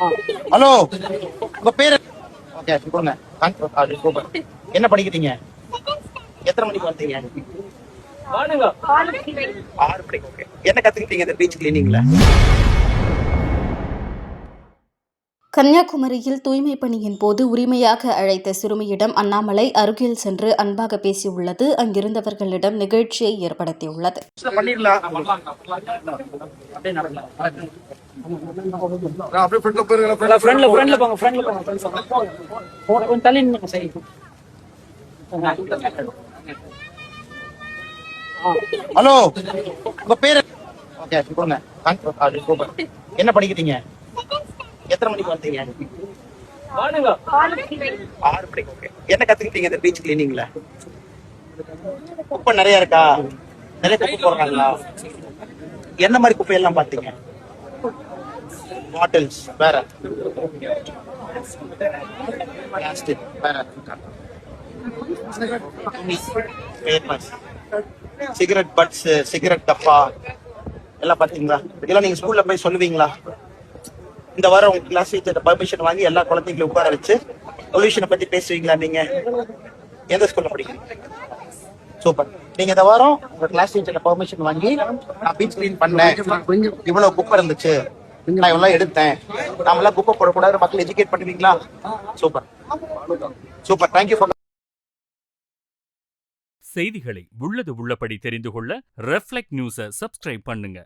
Hello, உங்க பேரு? Okay, கொடுங்க. சூப்பர். என்ன படிக்கிறீங்க? எத்தனை மணிக்கு வந்தீங்க? 6 மணிக்கு. ஓகே. என்ன கத்துக்கிட்டீங்க இந்த பீச் கிளீனிங்ல? கன்னியாகுமரியில் தூய்மை பணியின் போது உரிமையாக அழைத்த சிறுமியிடம் அண்ணாமலை அருகில் சென்று அன்பாக பேசியுள்ளது அங்கிருந்தவர்களிடம் நிகழ்ச்சியை ஏற்படுத்தியுள்ளது. ஹலோ, உங்க பேரு? ஓகே, கொடுங்க. சூப்பர். என்ன படிக்கிறீங்க? எத்தனை மணிக்கு வந்தீங்க? 6 மணிக்கு. ஓகே. என்ன கத்துக்கிட்டீங்க இந்த பீச் கிளீனிங்ல? குப்பை நிறைய இருக்கா? நிறைய குப்பை போடுறாங்களா? என்ன மாதிரி குப்பை எல்லாம் பாத்தீங்க? பாட்டில்ஸ் வேற, பிளாஸ்டிக் வேற, பேப்பர்ஸ், சிகரெட் பட்ஸ், சிகரெட் டப்பா எல்லாம் பாத்தீங்களா? இதெல்லாம் நீங்க ஸ்கூல்ல போய் சொல்லுவீங்களா? இந்த வாரம் உங்க கிளாஸ் டீச்சர் பர்மிஷன் வாங்கி எல்லா குழந்தைங்களும் உட்கார வச்சு பொல்யூஷனை பத்தி பேசுவீங்களா? நீங்க எந்த ஸ்கூல்ல படிக்கிறீங்க? சூப்பர். நீங்க இந்த வாரம் உங்க கிளாஸ் டீச்சர் பர்மிஷன் வாங்கி நான் பீச் கிளீன் பண்ணேன், இவ்வளவு குப்பை இருந்துச்சு, நான் இவ்வளவு எடுத்தேன், நாம எல்லாம் குப்பை போடக்கூடாது மக்கள் எஜுகேட் பண்ணுவீங்களா? Super super. Thank you for. செய்திகளை உள்ளது உள்ளபடி தெரிந்து கொள்ள ரெஃப்ளெக்ட் நியூஸை சப்ஸ்கிரைப் பண்ணுங்க.